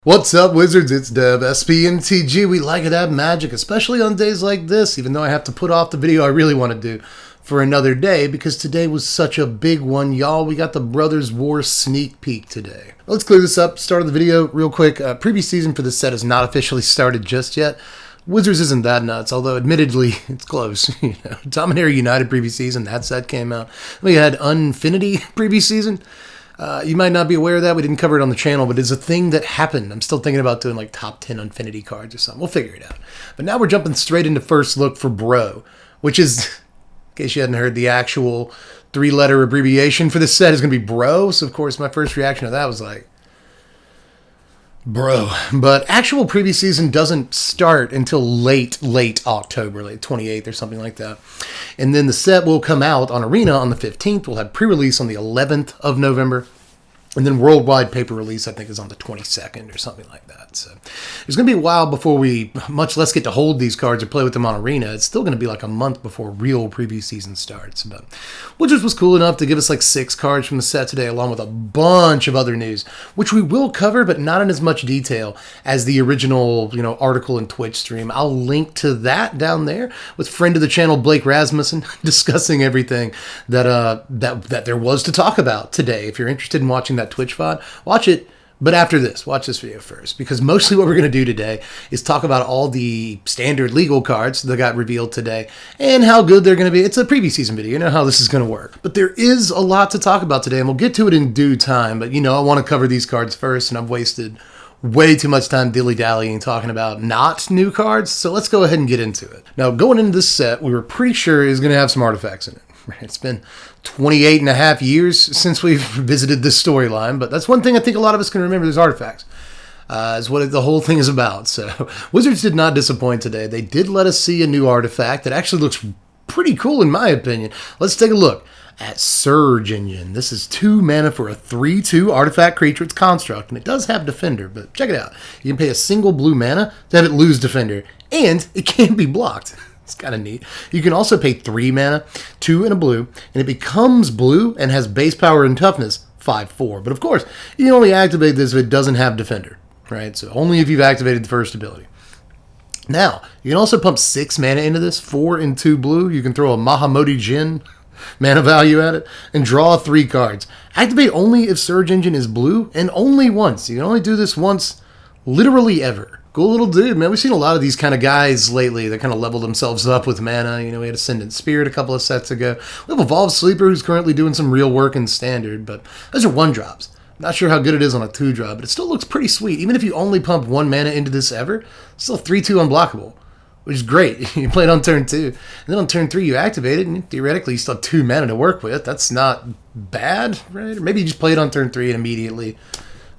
What's up, Wizards? It's Dev, SP, Mtg. We like it at Magic, especially on days like this, even though I have to put off the video I really want to do for another day, because today was such a big one, y'all. We got the Brothers War sneak peek today. Let's clear this up. Start of the video real quick. Preview season for this set has not officially started just yet. Wizards isn't that nuts, although admittedly it's close. Dominator United preview season, that set came out. We had Unfinity preview season. You might not be aware of that. We didn't cover it on the channel, but it's a thing that happened. I'm still thinking about doing like top 10 Infinity cards or something. We'll figure it out. But now we're jumping straight into first look for Bro, which is, in case you hadn't heard, the actual three-letter abbreviation for this set is going to be Bro. So, of course, my first reaction to that was like, bro. But actual preview season doesn't start until late October, like 28th or something like that. And then the set will come out on Arena on the 15th. We'll have pre-release on the 11th of November. And then worldwide paper release, I think, is on the 22nd or something like that. So it's going to be a while before we much less get to hold these cards or play with them on Arena. It's still going to be like a month before real preview season starts. But Wizards was cool enough to give us like 6 cards from the set today, along with a bunch of other news, which we will cover, but not in as much detail as the original, article and Twitch stream. I'll link to that down there with friend of the channel Blake Rasmussen discussing everything that there was to talk about today. If you're interested in watching that Twitch VOD, watch it. But after this, watch this video first, because mostly what we're going to do today is talk about all the standard legal cards that got revealed today and how good they're going to be. It's a preview season video. You know how this is going to work. But there is a lot to talk about today, and we'll get to it in due time. But, I want to cover these cards first, and I've wasted way too much time dilly-dallying talking about not new cards, so let's go ahead and get into it. Now, going into this set, we were pretty sure it was going to have some artifacts in it. It's been 28 and a half years since we've visited this storyline, but that's one thing I think a lot of us can remember. There's artifacts. Is what the whole thing is about. So Wizards did not disappoint today. They did let us see a new artifact that actually looks pretty cool in my opinion. Let's take a look at Surge Engine. This is 2 mana for a 3/2 artifact creature. It's construct, and it does have Defender, but check it out. You can pay a single blue mana to have it lose Defender, and it can be blocked. It's kind of neat. You can also pay 3 mana, 2 and a blue, and it becomes blue and has base power and toughness 5/4. But of course, you can only activate this if it doesn't have Defender, right? So only if you've activated the first ability. Now, you can also pump 6 mana into this, 4 and 2 blue. You can throw a Mahamoti Jin mana value at it and draw 3 cards. Activate only if Surge Engine is blue and only once. You can only do this once, literally ever. Cool little dude, man. We've seen a lot of these kind of guys lately that kind of level themselves up with mana. We had Ascendant Spirit a couple of sets ago. We have Evolved Sleeper who's currently doing some real work in Standard, but those are 1-drops. Not sure how good it is on a 2-drop, but it still looks pretty sweet. Even if you only pump 1 mana into this ever, it's still 3/2 unblockable, which is great. You play it on turn 2, and then on turn 3 you activate it, and theoretically you still have 2 mana to work with. That's not bad, right? Or maybe you just play it on turn 3 and immediately,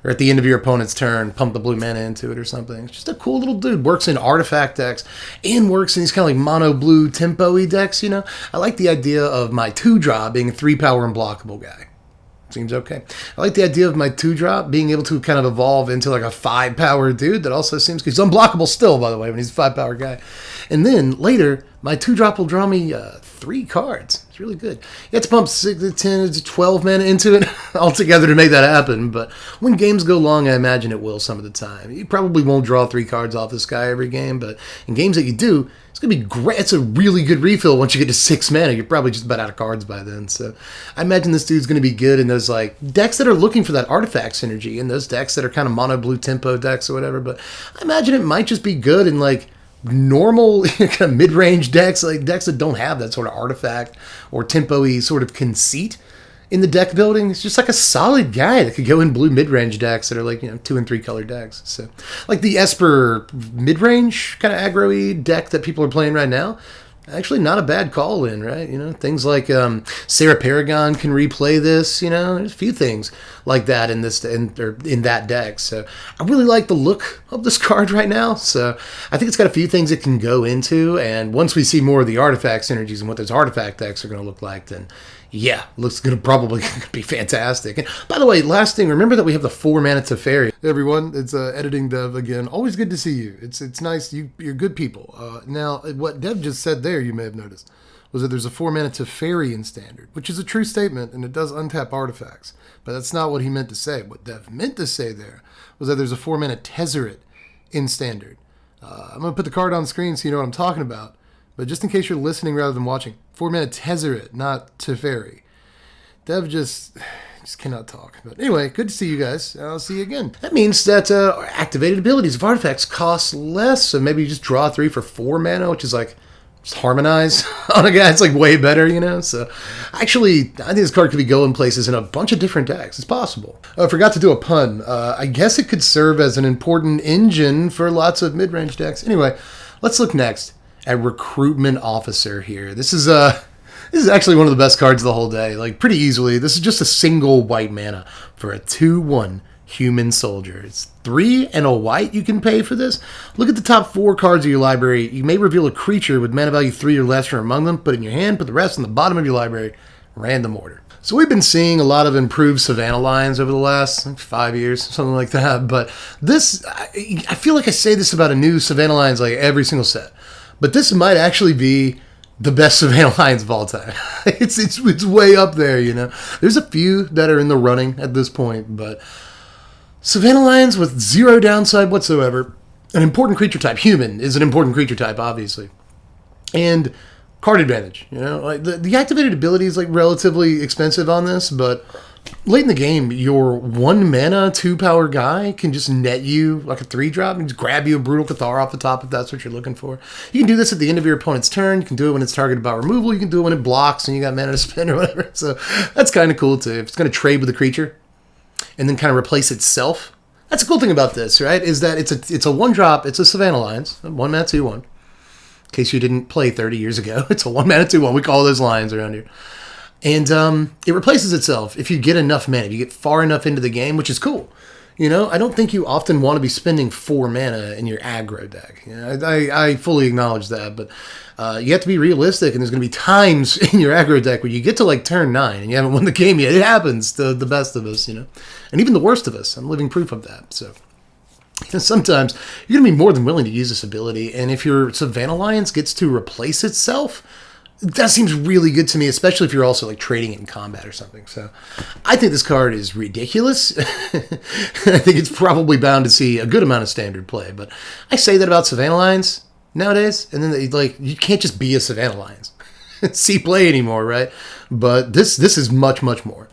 or at the end of your opponent's turn, pump the blue mana into it or something. It's just a cool little dude. Works in artifact decks and works in these kind of like mono-blue tempo-y decks, I like the idea of my 2-drop being a 3-power unblockable guy. Seems okay. I like the idea of my 2-drop being able to kind of evolve into like a 5-power dude that also seems... He's unblockable still, by the way, when he's a 5-power guy. And then later, my 2-drop will draw me 3 cards. It's really good. You have to pump 6 to 10 to 12 mana into it altogether to make that happen. But when games go long, I imagine it will some of the time. You probably won't draw 3 cards off this guy every game, but in games that you do, it's going to be great. It's a really good refill once you get to 6 mana. You're probably just about out of cards by then. So I imagine this dude's going to be good in those like decks that are looking for that artifact synergy, and those decks that are kind of mono-blue tempo decks or whatever. But I imagine it might just be good in like normal kind of mid-range decks, like decks that don't have that sort of artifact or tempo-y sort of conceit in the deck building. It's just like a solid guy that could go in blue mid-range decks that are like 2 and 3 color decks. So like the Esper mid-range kind of aggro-y deck that people are playing right now, actually not a bad call in, right? Things like Sarah Paragon can replay this. There's a few things like that in that deck. So I really like the look of this card right now. So I think it's got a few things it can go into. And once we see more of the artifact synergies and what those artifact decks are going to look like, then yeah, looks going to probably be fantastic. And by the way, last thing, remember that we have the 4 mana Teferi. Hey everyone, it's Editing Dev again. Always good to see you. It's nice. You're good people. Now, what Dev just said there, you may have noticed, was that there's a 4-mana Teferi in Standard, which is a true statement, and it does untap artifacts. But that's not what he meant to say. What Dev meant to say there was that there's a 4-mana Tezzeret in Standard. I'm going to put the card on the screen so you know what I'm talking about. But just in case you're listening rather than watching, 4-mana Tezzeret, not Teferi. Dev just cannot talk. But anyway, good to see you guys. I'll see you again. That means that activated abilities of artifacts cost less. So maybe you just draw 3 for 4 mana, which is like just harmonize on a guy. It's like way better, you know? So actually, I think this card could be going places in a bunch of different decks. It's possible. I forgot to do a pun. I guess it could serve as an important engine for lots of mid-range decks. Anyway, let's look next at Recruitment Officer here. This is actually one of the best cards of the whole day. Like, pretty easily. This is just a single white mana for a 2/1 human soldier. It's 3 and a white you can pay for this. Look at the top 4 cards of your library. You may reveal a creature with mana value 3 or less from among them. Put it in your hand. Put the rest on the bottom of your library. Random order. So we've been seeing a lot of improved Savannah lines over the last 5 years, something like that. But this, I feel like I say this about a new Savannah lines like every single set. But this might actually be the best Savannah lines of all time. It's way up there, you know. There's a few that are in the running at this point, but Savannah lines with 0 downside whatsoever. An important creature type. Human is an important creature type, obviously. And card advantage, you know. Like the activated ability is like relatively expensive on this, but late in the game, your 1 mana, 2 power guy can just net you like a 3-drop and just grab you a Brutal Cathar off the top if that's what you're looking for. You can do this at the end of your opponent's turn. You can do it when it's targeted by removal. You can do it when it blocks and you got mana to spend or whatever. So that's kind of cool too. If it's going to trade with a creature and then kind of replace itself. That's a cool thing about this, right? Is that it's a 1-drop. It's a Savannah lines. 1 mana, 2/1. In case you didn't play 30 years ago. It's a 1 mana, 2/1. We call those lines around here. And it replaces itself if you get enough mana. If you get far enough into the game, which is cool. You know, I don't think you often want to be spending 4 mana in your aggro deck. You know, I fully acknowledge that, but you have to be realistic, and there's going to be times in your aggro deck where you get to like turn 9 and you haven't won the game yet. It happens to the best of us, you know, and even the worst of us. I'm living proof of that. So you know, sometimes you're going to be more than willing to use this ability, and if your Savannah Alliance gets to replace itself, that seems really good to me, especially if you're also like trading it in combat or something. So I think this card is ridiculous. I think it's probably bound to see a good amount of standard play. But I say that about Savannah Lions nowadays, and then you can't just be a Savannah Lions see play anymore, right? But this is much, much more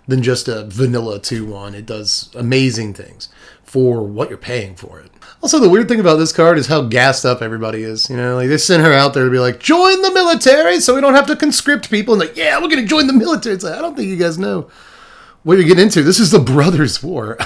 than just a vanilla 2/1. It does amazing things for what you're paying for it. Also, the weird thing about this card is how gassed up everybody is. You know, like they sent her out there to be like, join the military so we don't have to conscript people. And like, yeah, we're going to join the military. It's like, I don't think you guys know what you're getting into. This is the Brothers' War.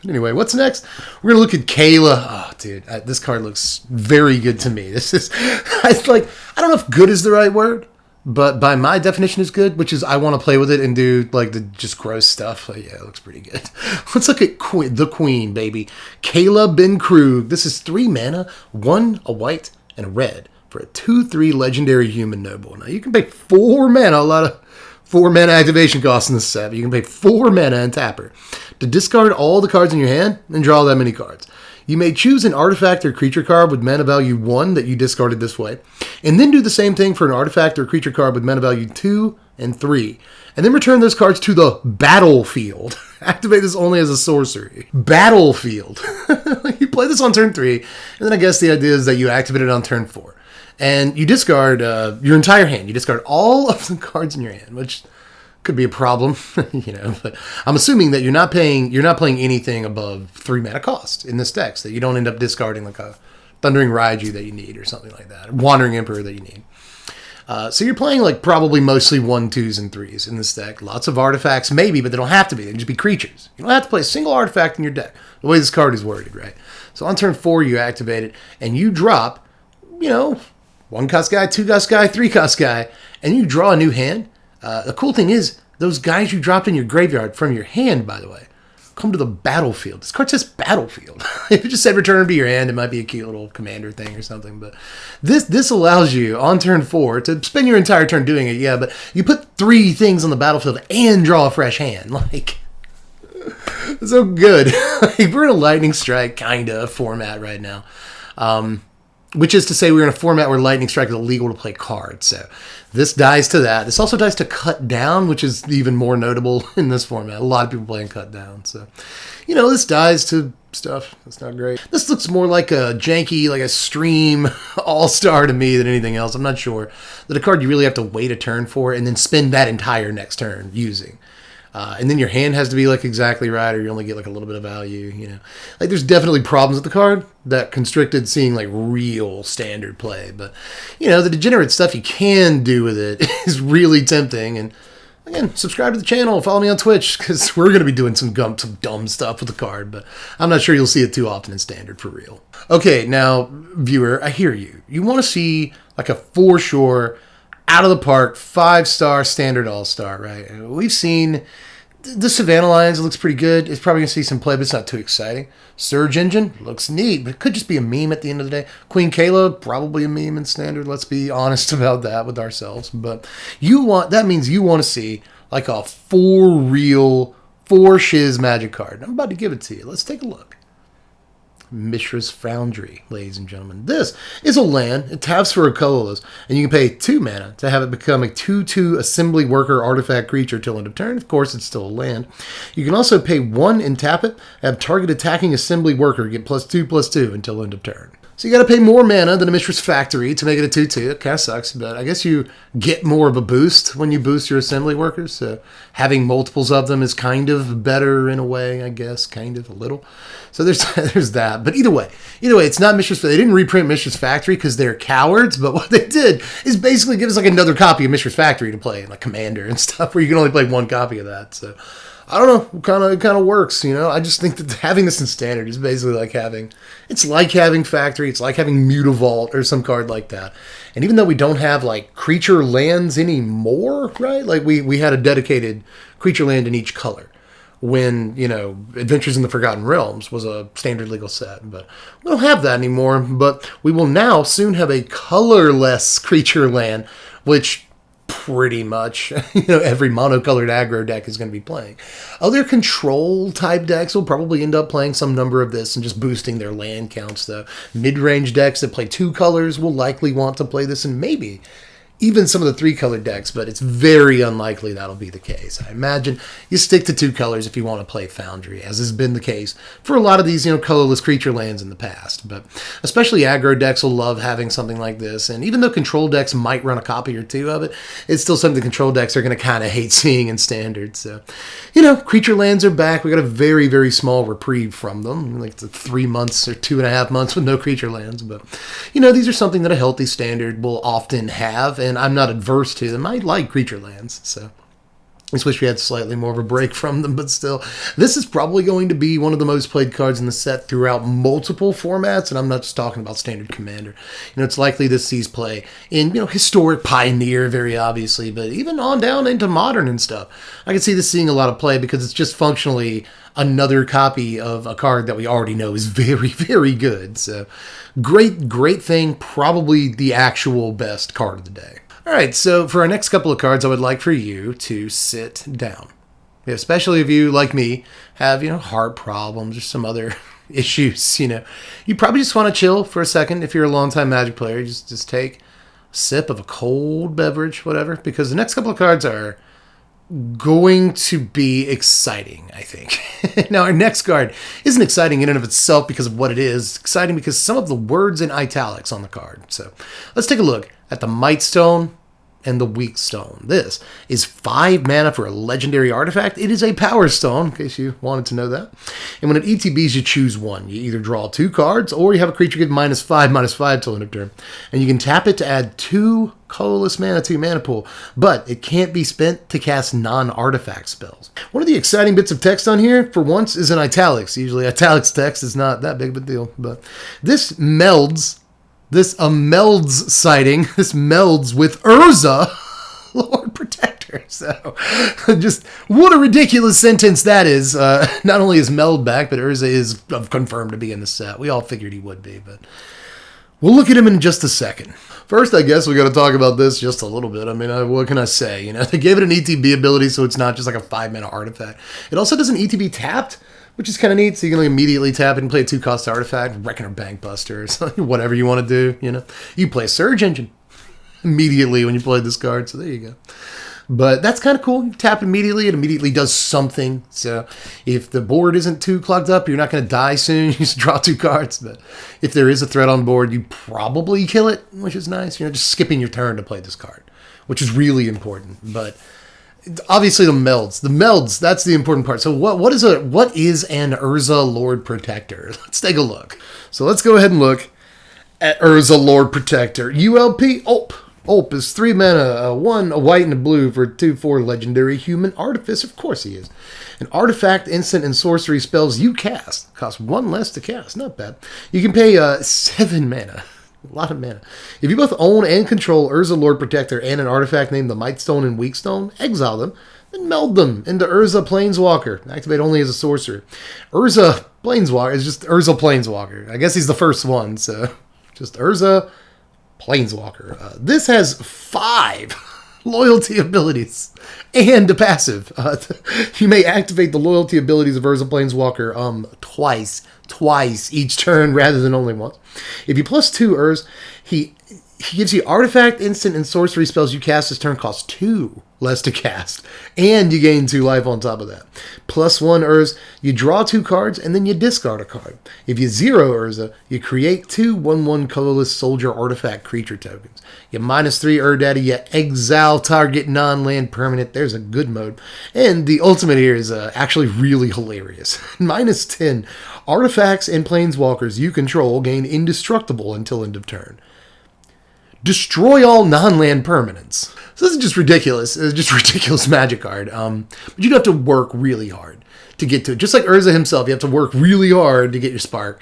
Anyway, what's next? We're going to look at Kayla. Oh, dude, this card looks very good to me. This is, it's like, I don't know if good is the right word, but by my definition is good, which is I want to play with it and do like the just gross stuff. Like, yeah, it looks pretty good. Let's look at the Queen, baby. Kayla Ben Krug. This is 3 mana, 1 a white and a red for a 2/3 legendary human noble. Now you can pay 4 mana, a lot of 4 mana activation costs in this set. You can pay 4 mana and tap her to discard all the cards in your hand and draw that many cards. You may choose an artifact or creature card with mana value 1 that you discarded this way, and then do the same thing for an artifact or creature card with mana value 2 and 3, and then return those cards to the battlefield. Activate this only as a sorcery. Battlefield. You play this on turn 3, and then I guess the idea is that you activate it on turn 4. And you discard your entire hand. You discard all of the cards in your hand, which could be a problem, you know. But I'm assuming that you're not playing anything above 3 mana cost in this deck, so that you don't end up discarding like a Thundering Raiju that you need or something like that, or Wandering Emperor that you need. So you're playing like probably mostly 1, 2s, and 3s in this deck. Lots of artifacts, maybe, but they don't have to be. They can just be creatures. You don't have to play a single artifact in your deck, the way this card is worded, right? So on turn 4, you activate it, and you drop, you know, 1-cost guy, 2-cost guy, 3-cost guy, and you draw a new hand. The cool thing is, those guys you dropped in your graveyard from your hand, by the way, come to the battlefield. This card says battlefield. If it just said return to your hand, it might be a cute little commander thing or something. But this allows you, on turn 4, to spend your entire turn doing it, yeah, but you put 3 things on the battlefield and draw a fresh hand. Like, so good. Like, we're in a lightning strike kind of format right now. which is to say we're in a format where Lightning Strike is illegal to play cards. So this dies to that. This also dies to cut down, which is even more notable in this format. A lot of people playing cut down. So, this dies to stuff. That's not great. This looks more like a janky, like a stream all-star to me than anything else. I'm not sure. That a card you really have to wait a turn for and then spend that entire next turn using. And then your hand has to be like exactly right, or you only get like a little bit of value, Like there's definitely problems with the card that constricted seeing like real standard play. But, the degenerate stuff you can do with it is really tempting. And again, subscribe to the channel, follow me on Twitch, because we're going to be doing some dumb stuff with the card. But I'm not sure you'll see it too often in standard for real. Okay, now, viewer, I hear you. You want to see like a for sure, out of the park, 5-star standard all-star, right? We've seen the Savannah Lions. It looks pretty good. It's probably going to see some play, but it's not too exciting. Surge Engine looks neat, but it could just be a meme at the end of the day. Queen Kayla, probably a meme in standard. Let's be honest about that with ourselves. But that means you want to see like a for shiz Magic card. I'm about to give it to you. Let's take a look. Mishras Foundry, ladies and gentlemen. This is a land. It taps for a colorless, and you can pay 2 mana to have it become a 2/2 assembly worker artifact creature till end of turn. Of course, it's still a land. You can also pay 1 and tap it, have target attacking assembly worker get +2/+2 until end of turn. So you got to pay more mana than a Mishras Factory to make it a 2/2. It kind of sucks, but I guess you get more of a boost when you boost your assembly workers. So having multiples of them is kind of better in a way, I guess, kind of a little. So there's that. But either way, it's not Mishras. They didn't reprint Mishras Factory because they're cowards. But what they did is basically give us like another copy of Mishras Factory to play, like Commander and stuff, where you can only play 1 copy of that. So I don't know. It kind of works, I just think that having this in standard is basically like having Factory. It's like having Mutavault or some card like that. And even though we don't have like creature lands anymore, right? Like we had a dedicated creature land in each color when, Adventures in the Forgotten Realms was a standard legal set. But we don't have that anymore. But we will now soon have a colorless creature land, which pretty much, every monocolored aggro deck is going to be playing. Other control type decks will probably end up playing some number of this and just boosting their land counts, though. Mid-range decks that play 2 colors will likely want to play this, and maybe even some of the 3-colored decks, but it's very unlikely that'll be the case. I imagine you stick to 2 colors if you want to play Foundry, as has been the case for a lot of these, colorless creature lands in the past. But especially aggro decks will love having something like this, and even though control decks might run a copy or 2 of it, it's still something control decks are going to kind of hate seeing in standard. So, creature lands are back. We got a very, very small reprieve from them, like the 3 months or 2.5 months with no creature lands. But, these are something that a healthy standard will often have, and I'm not adverse to them. I like creature lands, so I just wish we had slightly more of a break from them, but still, this is probably going to be one of the most played cards in the set throughout multiple formats, and I'm not just talking about standard Commander. It's likely this sees play in, historic Pioneer, very obviously, but even on down into Modern and stuff. I can see this seeing a lot of play because it's just functionally another copy of a card that we already know is very, very good. So great thing, probably the actual best card of the day. All right, so for our next couple of cards, I would like for you to sit down. Especially if you, like me, have, heart problems or some other issues, You probably just want to chill for a second if you're a longtime Magic player. Just take a sip of a cold beverage, whatever, because the next couple of cards are going to be exciting, I think. Now, our next card isn't exciting in and of itself because of what it is. It's exciting because some of the words in italics on the card. So let's take a look at the Mightstone and the Weakstone. This is 5 mana for a legendary artifact. It is a Power Stone, in case you wanted to know that. And when it ETBs, you choose one. You either draw 2 cards, or you have a creature get -5/-5 till end of turn. And you can tap it to add 2 colorless mana to your mana pool, but it can't be spent to cast non-artifact spells. One of the exciting bits of text on here, for once, is in italics. Usually italics text is not that big of a deal, but this melds sighting. This melds with Urza, Lord Protector. So, just what a ridiculous sentence that is. Not only is Meld back, but Urza is confirmed to be in the set. We all figured he would be, but we'll look at him in just a second. First, I guess we got to talk about this just a little bit. I mean, what can I say? They gave it an ETB ability, so it's not just like a 5 mana artifact. It also does an ETB tapped, which is kind of neat. So you can like immediately tap it and play a 2-cost artifact, Reckoner Bankbuster, or something, whatever you want to do. You know, you play a Surge Engine immediately when you play this card. So there you go. But that's kind of cool. You tap immediately, it immediately does something. So if the board isn't too clogged up, you're not going to die soon. You just draw 2 cards. But if there is a threat on board, you probably kill it, which is nice. You're just skipping your turn to play this card, which is really important. But obviously the melds, that's the important part. So what is an Urza Lord Protector? Let's take a look. So let's go ahead and look at Urza Lord Protector. ULP Ulp. Ulp is 3 mana, 1, a white and a blue for 2/4 legendary human artificer. Of course he is. An artifact, instant, and sorcery spells you cast. Cost 1 less to cast. Not bad. You can pay 7 mana. A lot of mana. If you both own and control Urza Lord Protector and an artifact named the Mightstone and Weakstone, exile them, then meld them into Urza Planeswalker. Activate only as a sorcerer. Urza Planeswalker is just Urza Planeswalker. I guess he's the first one, so just Urza Planeswalker. This has 5 loyalty abilities and a passive. You may activate the loyalty abilities of Urza Planeswalker twice each turn rather than only once. If you plus 2 Urz, he gives you artifact, instant, and sorcery spells you cast this turn cost 2 less to cast, and you gain 2 life on top of that. Plus 1 Urza, you draw 2 cards, and then you discard a card. If you 0 Urza, you create 2 1/1 colorless soldier artifact creature tokens. You -3 Ur-Daddy, you exile target non-land permanent. There's a good mode. And the ultimate here is actually really hilarious. -10 artifacts and planeswalkers you control gain indestructible until end of turn. Destroy all non-land permanents. So this is just ridiculous. It's just a ridiculous magic card. But you'd have to work really hard to get to it. Just like Urza himself, you have to work really hard to get your spark.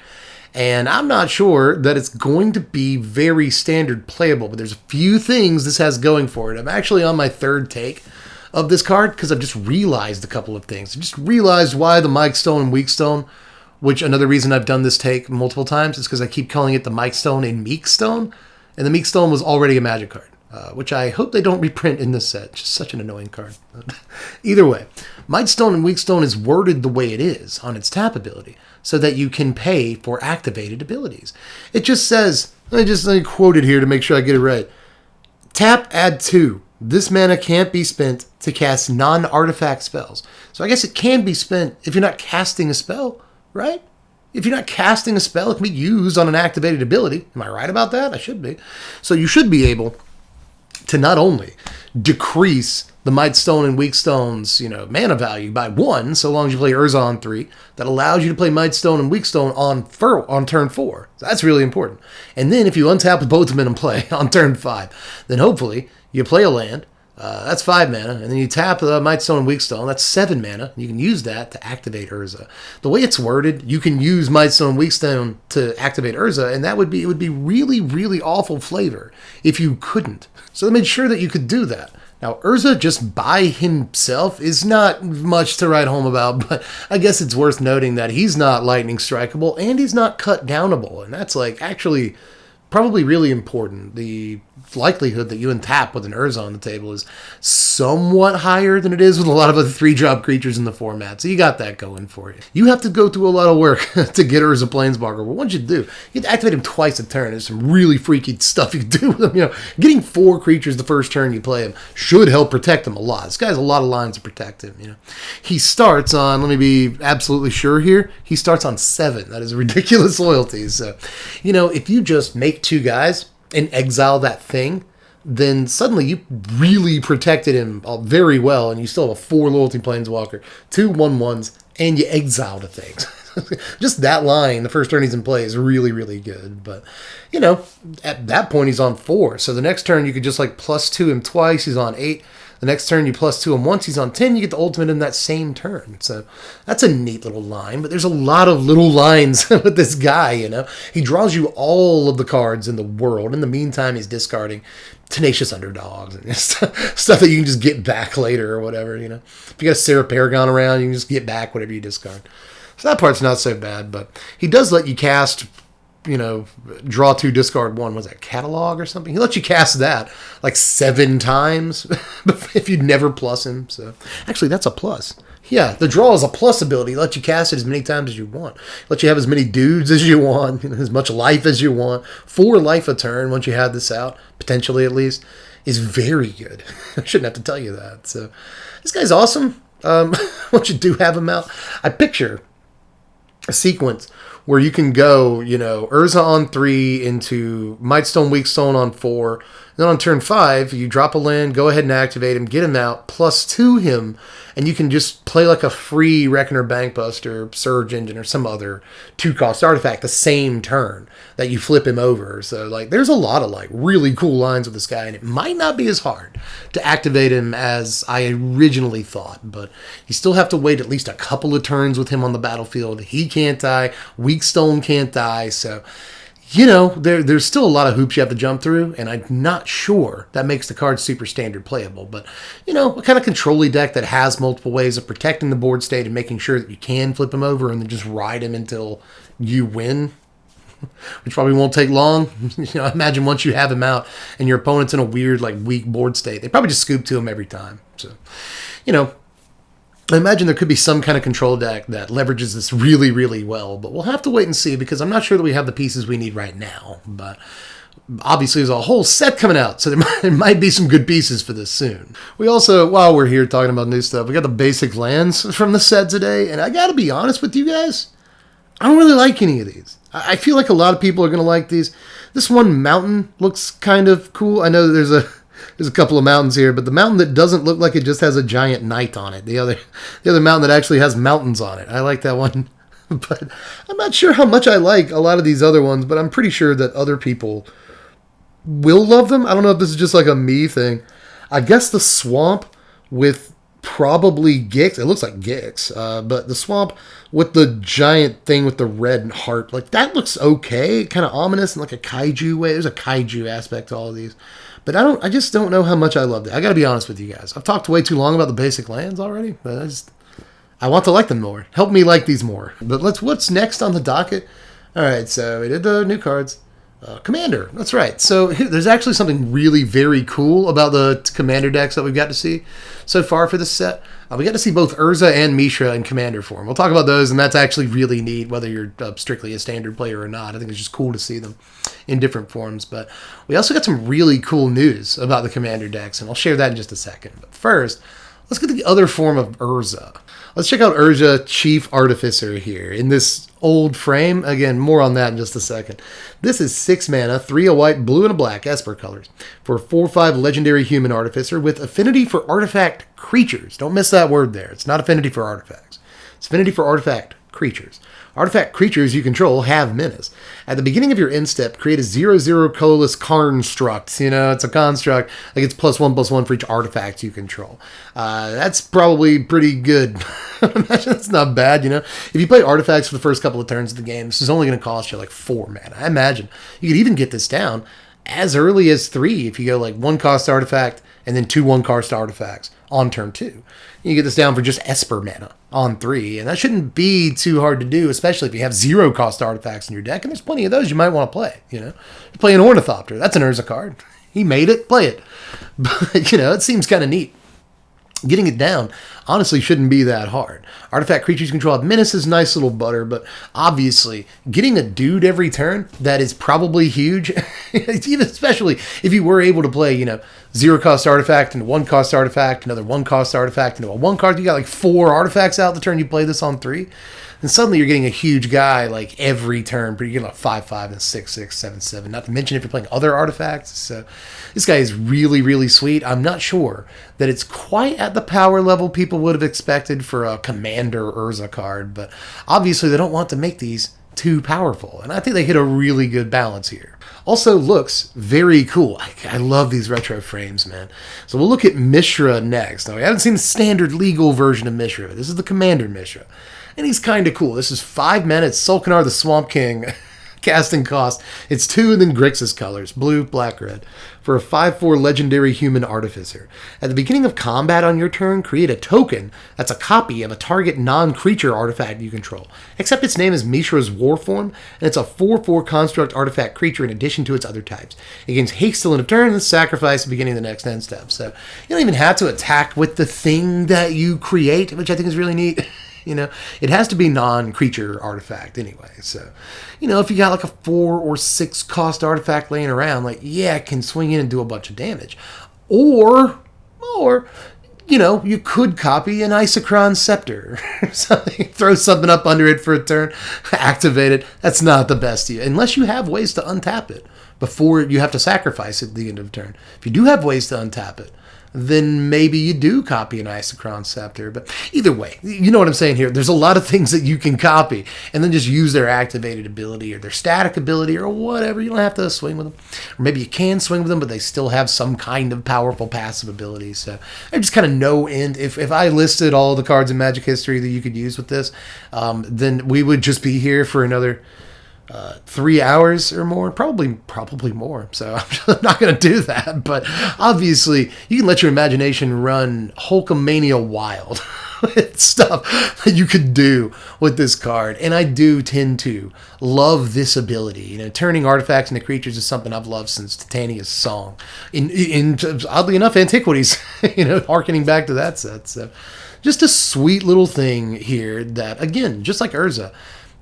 And I'm not sure that it's going to be very standard playable, but there's a few things this has going for it. I'm actually on my 3rd take of this card because I've just realized a couple of things. I just realized why the Mightstone and Weakstone, which another reason I've done this take multiple times is because I keep calling it the Mightstone and Meekstone. And the Meekstone was already a magic card, which I hope they don't reprint in this set. Just such an annoying card. Either way, Mightstone and Weakstone is worded the way it is on its tap ability so that you can pay for activated abilities. It just says, let me quote it here to make sure I get it right. Tap, add 2. This mana can't be spent to cast non-artifact spells. So I guess it can be spent if you're not casting a spell, right? If you're not casting a spell, it can be used on an activated ability. Am I right about that? I should be. So you should be able to not only decrease the Mightstone and Weakstone's, mana value by 1, so long as you play Urza on 3, that allows you to play Mightstone and Weakstone on turn 4. So that's really important. And then if you untap both of them in play on turn 5, then hopefully you play a land. That's 5 mana, and then you tap the Mightstone and Weakstone. That's 7 mana. You can use that to activate Urza. The way it's worded, you can use Mightstone and Weakstone to activate Urza, and it would be really, really awful flavor if you couldn't. So they made sure that you could do that. Now, Urza just by himself is not much to write home about, but I guess it's worth noting that he's not lightning strikeable, and he's not cut downable, and that's actually probably really important. The likelihood that you untap with an Urza on the table is somewhat higher than it is with a lot of other 3-drop creatures in the format. So you got that going for you. You have to go through a lot of work to get Urza Planeswalker, but once you do, you have to activate him twice a turn. There's some really freaky stuff you can do with him. Getting 4 creatures the first turn you play him should help protect him a lot. This guy has a lot of lines to protect him. He starts on, let me be absolutely sure here, he starts on 7. That is ridiculous loyalty. So, if you just make 2 guys and exile that thing, then suddenly you really protected him very well, and you still have a 4 loyalty planeswalker, 2 1/1s, and you exile the things. Just that line, the first turn he's in play, is really, really good. But, at that point he's on 4. So the next turn you could just +2 him twice, he's on 8. The next turn you +2 him once, he's on 10. You get the ultimate in that same turn. So that's a neat little line, but there's a lot of little lines with this guy, He draws you all of the cards in the world. In the meantime, he's discarding tenacious underdogs and stuff that you can just get back later or whatever, If you got a Sarah Paragon around, you can just get back whatever you discard. So that part's not so bad, but he does let you cast, draw 2, discard 1. Was that Catalog or something? He lets you cast that 7 times if you never plus him. So actually, that's a plus. Yeah, the draw is a plus ability. It lets you cast it as many times as you want. Let you have as many dudes as you want, as much life as you want. 4 life a turn once you have this out, potentially at least, is very good. I shouldn't have to tell you that. So this guy's awesome. Once you do have him out, I picture a sequence where you can go, Urza on 3 into Mightstone, Weakstone on 4. Then on turn 5, you drop a land, go ahead and activate him, get him out, +2 him, and you can just play like a free Reckoner, Bankbuster, Surge Engine, or some other 2-cost artifact the same turn that you flip him over. So, there's a lot of, really cool lines with this guy, and it might not be as hard to activate him as I originally thought, but you still have to wait at least a couple of turns with him on the battlefield. He can't die. Weakstone can't die, so... there's still a lot of hoops you have to jump through, and I'm not sure that makes the card super standard playable. But, a kind of control-y deck that has multiple ways of protecting the board state and making sure that you can flip him over and then just ride him until you win, which probably won't take long. Imagine once you have him out and your opponent's in a weird, weak board state, they probably just scoop to him every time. So, I imagine there could be some kind of control deck that leverages this really, really well, but we'll have to wait and see because I'm not sure that we have the pieces we need right now. But obviously there's a whole set coming out, so there might be some good pieces for this soon. We also, while we're here talking about new stuff, we got the basic lands from the set today, and I gotta be honest with you guys, I don't really like any of these. I feel like a lot of people are going to like these. This one mountain looks kind of cool. I know there's a couple of mountains here, but the mountain that doesn't look like it just has a giant knight on it. The other mountain that actually has mountains on it. I like that one. But I'm not sure how much I like a lot of these other ones, but I'm pretty sure that other people will love them. I don't know if this is just a me thing. I guess the swamp with probably Gix. It looks like Gix, but the swamp with the giant thing with the red heart, that looks okay. Kind of ominous in a kaiju way. There's a kaiju aspect to all of these. But I just don't know how much I loved it. I got to be honest with you guys. I've talked way too long about the basic lands already, but I want to like them more. Help me like these more. But what's next on the docket? All right, so we did the new cards. Commander, that's right. So there's actually something really very cool about the Commander decks that we've got to see so far for this set. We got to see both Urza and Mishra in Commander form. We'll talk about those, and that's actually really neat, whether you're strictly a standard player or not. I think it's just cool to see them in different forms. But we also got some really cool news about the Commander decks, and I'll share that in just a second. But first, let's get to the other form of Urza. Let's check out Urza Chief Artificer here in this old frame. Again, more on that in just a second. This is 6 mana, 3 a white, blue, and a black, Esper colors, for a 4/5 legendary human artificer with affinity for artifact creatures. Don't miss that word there. It's not affinity for artifacts. It's affinity for artifact creatures. Artifact creatures you control have menace. At the beginning of your end step, create a 0/0 colorless construct. It's a construct. It's +1/+1 for each artifact you control. That's probably pretty good. Imagine that's not bad, If you play artifacts for the first couple of turns of the game, this is only going to cost you 4 mana. I imagine you could even get this down as early as 3 if you go 1-cost artifact and then 2 1-cost artifacts on turn 2. You get this down for just Esper mana on 3, and that shouldn't be too hard to do, especially if you have 0-cost artifacts in your deck, and there's plenty of those you might want to play, You're playing Ornithopter. That's an Urza card. He made it. Play it. But, it seems kind of neat. Getting it down, honestly, shouldn't be that hard. Artifact creatures control have menace is nice little butter, but obviously, getting a dude every turn, that is probably huge. Even especially if you were able to play, 0-cost artifact into 1-cost artifact, another 1-cost artifact into a 1-cost. You got 4 artifacts out the turn you play this on 3. And suddenly you're getting a huge guy every turn. But you're getting 5/5 and 6/6, 7/7. Not to mention if you're playing other artifacts. So this guy is really, really sweet. I'm not sure that it's quite at the power level people would have expected for a Commander Urza card. But obviously they don't want to make these too powerful. And I think they hit a really good balance here. Also looks very cool. I love these retro frames, man. So we'll look at Mishra next. Now, we haven't seen the standard legal version of Mishra. This is the Commander Mishra. And he's kind of cool. This is 5 mana. It's Sulkanar the Swamp King. casting cost. It's 2 and then Grixis colors, blue, black, red, for a 5/4 legendary human Artificer. At the beginning of combat on your turn, create a token that's a copy of a target non-creature artifact you control, except its name is Mishra's Warform, and it's a 4/4 construct artifact creature in addition to its other types. It gains haste till end of turn and sacrifice at the beginning of the next end step. So you don't even have to attack with the thing that you create, which I think is really neat. You know, it has to be non-creature artifact anyway. So, you know, if you got like a 4 or 6 cost artifact laying around, like, yeah, it can swing in and do a bunch of damage. Or, you know, you could copy an Isochron Scepter or something, throw something up under it for a turn, activate it. That's not the best, unless you have ways to untap it before you have to sacrifice it at the end of the turn. If you do have ways to untap it, then maybe you do copy an Isochron Scepter. But either way, you know what I'm saying here. There's a lot of things that you can copy and then just use their activated ability or their static ability or whatever. You don't have to swing with them. Or maybe you can swing with them, but they still have some kind of powerful passive ability. So I just kind of no end. If I listed all the cards in Magic history that you could use with this, then we would just be here for another 3 hours or more, probably more. So I'm not going to do that. But obviously, you can let your imagination run Hulkamania wild with stuff that you could do with this card. And I do tend to love this ability. You know, turning artifacts into creatures is something I've loved since Titania's Song. In oddly enough, Antiquities. You know, harkening back to that set. So just a sweet little thing here that, again, just like Urza,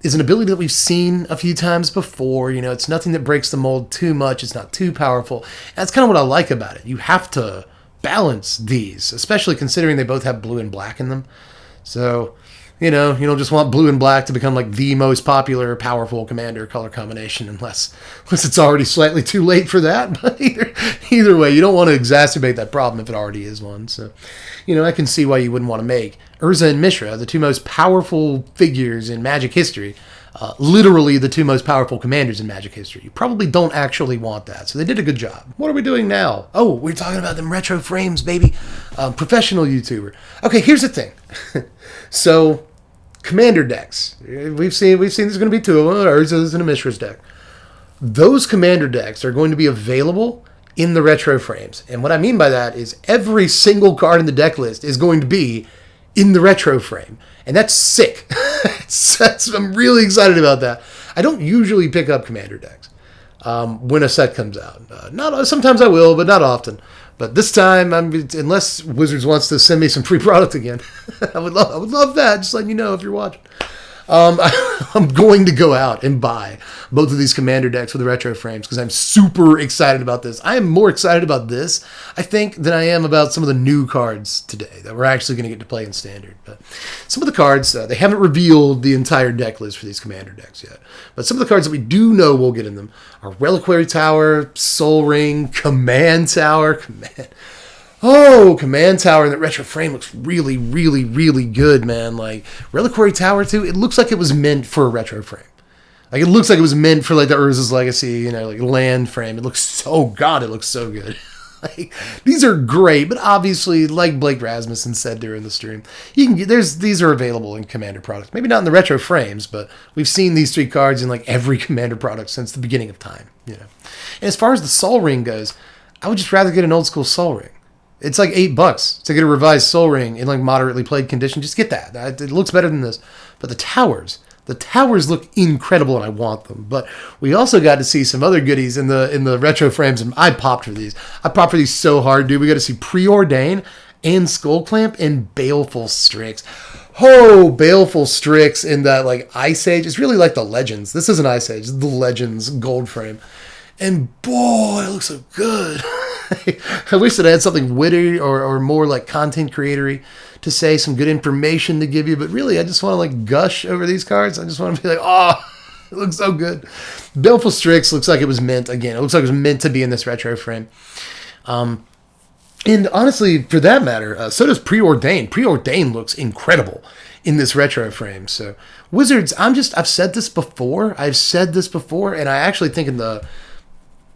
is an ability that we've seen a few times before. You know, it's nothing that breaks the mold too much. It's not too powerful. That's kind of what I like about it. You have to balance these, especially considering they both have blue and black in them. So, you know, you don't just want blue and black to become like the most popular, powerful commander color combination unless it's already slightly too late for that. But either way, you don't want to exacerbate that problem if it already is one. So, you know, I can see why you wouldn't want to make Urza and Mishra, the 2 most powerful figures in Magic history, literally the 2 most powerful commanders in Magic history. You probably don't actually want that. So they did a good job. What are we doing now? Oh, we're talking about them retro frames, baby. Professional YouTuber. Okay, here's the thing. So, commander decks. We've seen there's going to be 2 of them, Urza's and a Mishra's deck. Those commander decks are going to be available in the retro frames. And what I mean by that is every single card in the deck list is going to be in the retro frame. And that's sick. I'm really excited about that. I don't usually pick up commander decks when a set comes out. Sometimes I will, but not often. But this time, unless Wizards wants to send me some free product again, I would love that. Just letting you know if you're watching. I'm going to go out and buy both of these commander decks with the retro frames because I'm super excited about this. I am more excited about this, I think, than I am about some of the new cards today that we're actually going to get to play in Standard. But some of the cards, they haven't revealed the entire deck list for these commander decks yet. But some of the cards that we do know we'll get in them are Reliquary Tower, Soul Ring, Command Tower, Command Tower in that retro frame looks really, really, really good, man. Like, Reliquary Tower, too, it looks like it was meant for a retro frame. Like, it looks like it was meant for, like, the Urza's Legacy, you know, like, land frame. It looks so good. Like, these are great, but obviously, like Blake Rasmussen said during the stream, these are available in Commander products. Maybe not in the retro frames, but we've seen these 3 cards in, like, every Commander product since the beginning of time, you know. And as far as the Soul Ring goes, I would just rather get an old school Soul Ring. It's like $8 to get a revised Soul Ring in like moderately played condition. Just get that. It looks better than this. But the towers look incredible, and I want them. But we also got to see some other goodies in the retro frames, and I popped for these. I popped for these so hard, dude. We got to see Preordain and Skull Clamp and Baleful Strix. Oh, Baleful Strix in that like Ice Age. It's really like the Legends. This isn't Ice Age. It's the Legends gold frame. And boy, it looks so good. I wish that I had something witty or more like content creatory to say, some good information to give you. But really, I just want to like gush over these cards. I just want to be like, oh, it looks so good. Baleful Strix looks like it was meant, again, it looks like it was meant to be in this retro frame. And honestly, for that matter, so does Preordain. Preordain looks incredible in this retro frame. So Wizards, I've said this before, and I actually think in the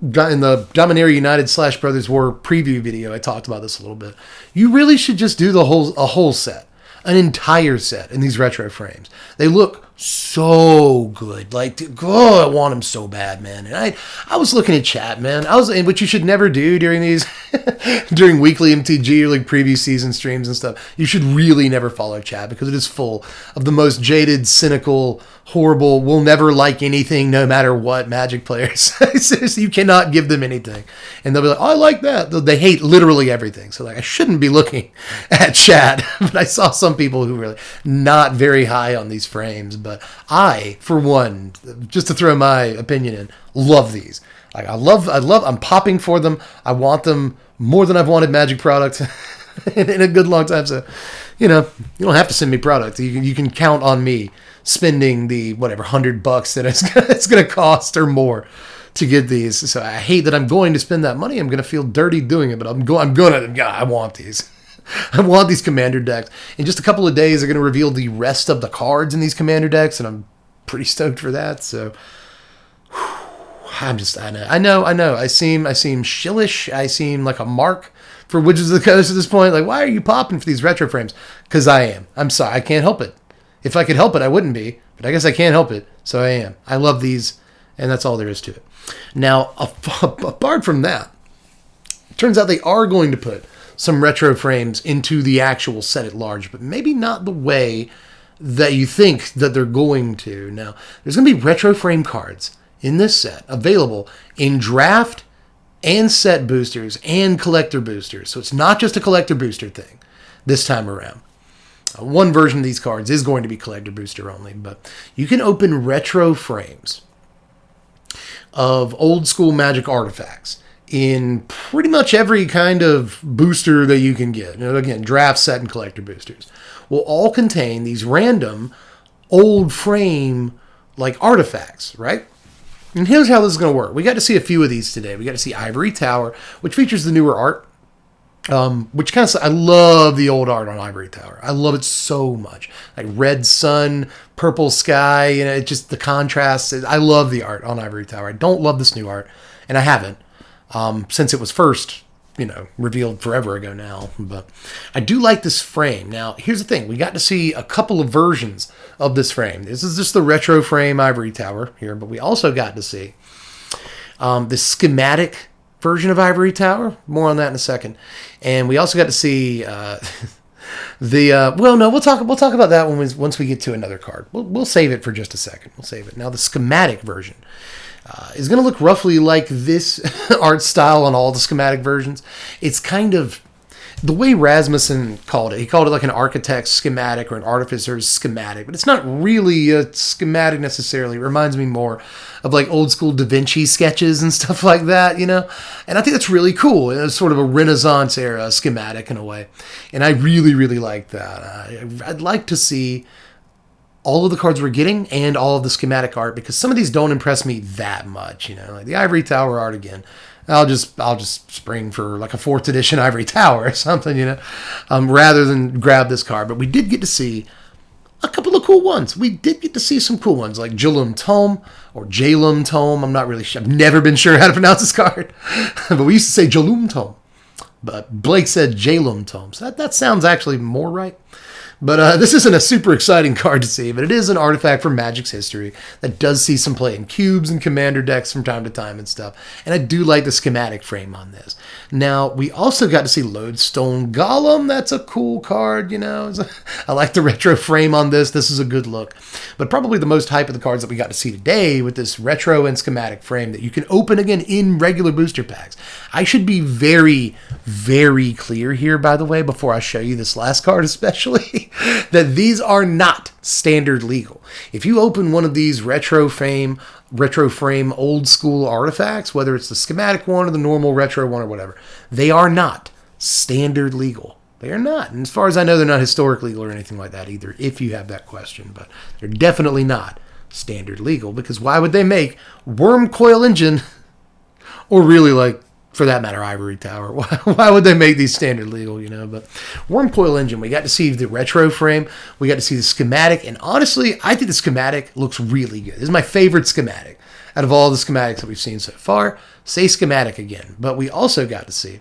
Dominaria United / Brothers War preview video, I talked about this a little bit. You really should just do a whole set, an entire set in these retro frames. They look so good. Like, oh, I want them so bad, man. And I was looking at chat, man. Which you should never do during these, during weekly MTG or like previous season streams and stuff. You should really never follow chat because it is full of the most jaded, cynical, horrible, will never like anything no matter what Magic players. Seriously, you cannot give them anything. And they'll be like, oh, I like that. They hate literally everything. So like, I shouldn't be looking at chat. But I saw some people who were not very high on these frames. But I, for one, just to throw my opinion in, love these. Like I'm popping for them. I want them more than I've wanted Magic products in a good long time. So, you don't have to send me product. You can count on me spending the whatever $100 that it's going to cost or more to get these. So I hate that I'm going to spend that money. I'm going to feel dirty doing it, but I want these. I want these commander decks. In just a couple of days, they're going to reveal the rest of the cards in these commander decks, and I'm pretty stoked for that. So I know. I seem shillish. I seem like a mark for Wizards of the Coast at this point. Like, why are you popping for these retro frames? Because I am. I'm sorry. I can't help it. If I could help it, I wouldn't be. But I guess I can't help it, so I am. I love these, and that's all there is to it. Now, apart from that, it turns out they are going to put some retro frames into the actual set at large, but maybe not the way that you think that they're going to. Now, there's going to be retro frame cards in this set available in draft and set boosters and collector boosters. So it's not just a collector booster thing this time around. One version of these cards is going to be collector booster only, but you can open retro frames of old school Magic artifacts in pretty much every kind of booster that you can get. Again, draft, set, and collector boosters will all contain these random old frame like artifacts, right? And here's how this is going to work. We got to see a few of these today. We got to see Ivory Tower, which features the newer art. Which kind of, I love the old art on Ivory Tower. I love it so much. Like red sun, purple sky, it just the contrast. I love the art on Ivory Tower. I don't love this new art, and I haven't since it was first, revealed forever ago now. But I do like this frame. Now, here's the thing: we got to see a couple of versions of this frame. This is just the retro frame Ivory Tower here, but we also got to see the schematic version of Ivory Tower. More on that in a second. And we also got to see we'll talk about that once we get to another card. We'll save it for just a second. We'll save it. Now the schematic version is going to look roughly like this art style on all the schematic versions. It's kind of the way Rasmussen called it. He called it like an architect's schematic or an artificer's schematic, but it's not really a schematic necessarily. It reminds me more of like old school Da Vinci sketches and stuff like that, And I think that's really cool. It's sort of a Renaissance era schematic in a way. And I really, really like that. I'd like to see all of the cards we're getting and all of the schematic art because some of these don't impress me that much, Like the Ivory Tower art again. I'll just spring for like a 4th edition Ivory Tower or something, rather than grab this card. But we did get to see a couple of cool ones. We did get to see some cool ones like Jalum Tome or Jalum Tome. I'm not really sure. I've never been sure how to pronounce this card. But we used to say Jalum Tome. But Blake said Jalum Tome. So that sounds actually more right. But this isn't a super exciting card to see, but it is an artifact from Magic's history that does see some play in cubes and commander decks from time to time and stuff. And I do like the schematic frame on this. Now, we also got to see Lodestone Golem. That's a cool card, I like the retro frame on this. This is a good look. But probably the most hype of the cards that we got to see today with this retro and schematic frame that you can open again in regular booster packs. I should be very, very clear here, by the way, before I show you this last card especially. That these are not standard legal. If you open one of these retro frame old school artifacts, whether it's the schematic one or the normal retro one or whatever, they are not standard legal. They are not. And as far as I know, they're not historic legal or anything like that either, if you have that question. But they're definitely not standard legal because why would they make Worm Coil Engine or really like, for that matter, Ivory Tower? Why would they make these standard legal, But Worm Coil Engine, we got to see the retro frame. We got to see the schematic. And honestly, I think the schematic looks really good. This is my favorite schematic out of all the schematics that we've seen so far. Say schematic again. But we also got to see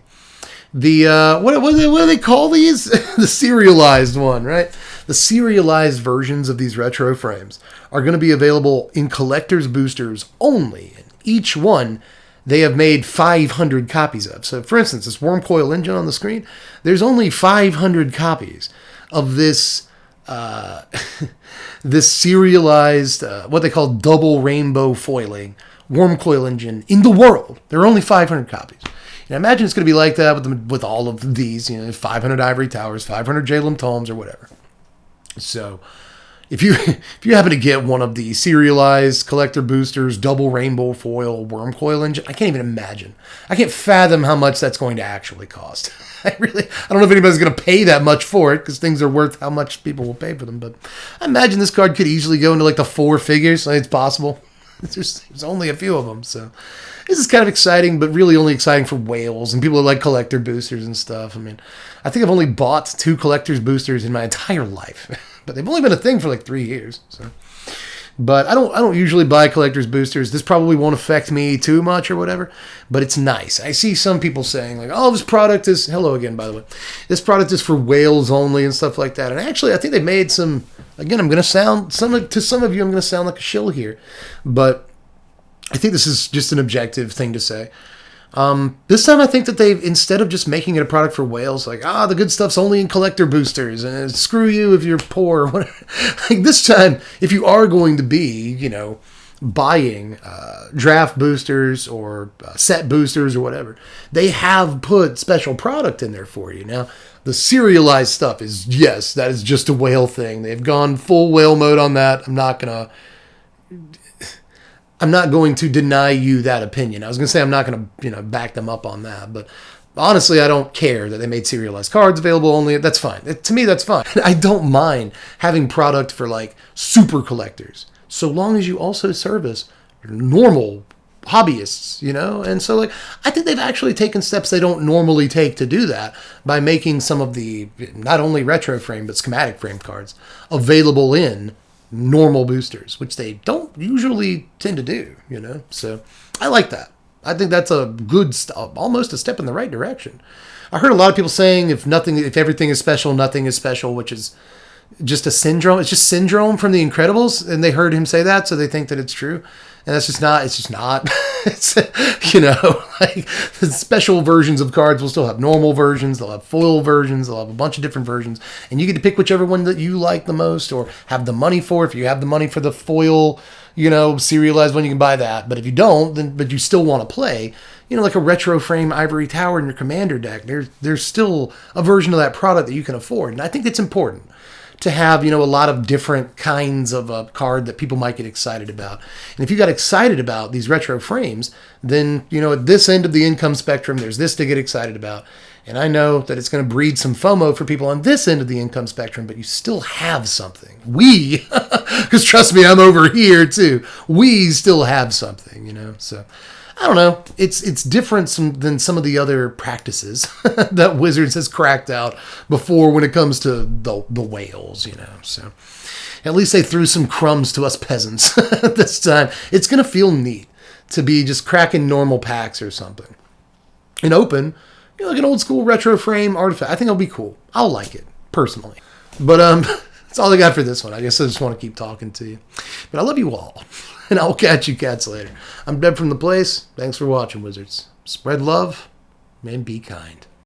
the, what do they call these? The serialized one, right? The serialized versions of these retro frames are going to be available in collector's boosters only. And each one they have made 500 copies of. So, for instance, this worm coil engine on the screen, there's only 500 copies of this this serialized, what they call double rainbow foiling worm coil engine in the world. There are only 500 copies. And I imagine it's going to be like that with all of these, 500 Ivory Towers, 500 Jalem Tomes, or whatever. So, if you happen to get one of the serialized collector boosters, double rainbow foil worm coil engine, I can't even imagine. I can't fathom how much that's going to actually cost. I don't know if anybody's going to pay that much for it, because things are worth how much people will pay for them. But I imagine this card could easily go into like the 4 figures. It's possible. There's only a few of them, so this is kind of exciting, but really only exciting for whales and people who like collector boosters and stuff. I mean, I think I've only bought 2 collector's boosters in my entire life, but they've only been a thing for like 3 years. So, but I don't usually buy collector's boosters. This probably won't affect me too much or whatever, but it's nice. I see some people saying like, "Oh, this product is hello again, by the way. This product is for whales only and stuff like that." And actually, I think they've made some. Again, I'm going to sound to some of you, I'm going to sound like a shill here, but I think this is just an objective thing to say. This time I think that they've, instead of just making it a product for whales, like, the good stuff's only in collector boosters, and screw you if you're poor or whatever. Like, this time, if you are going to be, buying draft boosters or set boosters or whatever, they have put special product in there for you. Now, the serialized stuff is, yes, that is just a whale thing. They've gone full whale mode on that. I'm not going to deny you that opinion. I was going to say I'm not going to, back them up on that, but honestly, I don't care that they made serialized cards available only. That's fine. To me, that's fine. I don't mind having product for like super collectors, so long as you also service normal hobbyists, and so like I think they've actually taken steps they don't normally take to do that by making some of the not only retro frame but schematic frame cards available in normal boosters, which they don't usually tend to do, so I like that. I think that's a good almost a step in the right direction. I heard a lot of people saying if everything is special, nothing is special, which is just a syndrome. It's just syndrome from The Incredibles, and they heard him say that, so they think that it's true. And that's just not, it's just not. It's, like the special versions of cards will still have normal versions, they'll have foil versions, they'll have a bunch of different versions, and you get to pick whichever one that you like the most or have the money for. If you have the money for the foil, serialized one, you can buy that. But if you don't, but you still want to play, like a retro frame Ivory Tower in your Commander deck, there's still a version of that product that you can afford. And I think it's important to have, a lot of different kinds of a card that people might get excited about. And if you got excited about these retro frames, then, at this end of the income spectrum, there's this to get excited about. And I know that it's going to breed some FOMO for people on this end of the income spectrum, but you still have something. Because trust me, I'm over here too. We still have something, so I don't know. It's different than some of the other practices that Wizards has cracked out before when it comes to the whales, So at least they threw some crumbs to us peasants this time. It's going to feel neat to be just cracking normal packs or something. And open, like an old school retro frame artifact. I think it'll be cool. I'll like it, personally. But that's all I got for this one. I guess I just want to keep talking to you. But I love you all. And I'll catch you cats later. I'm Deb from The Place. Thanks for watching, Wizards. Spread love and be kind.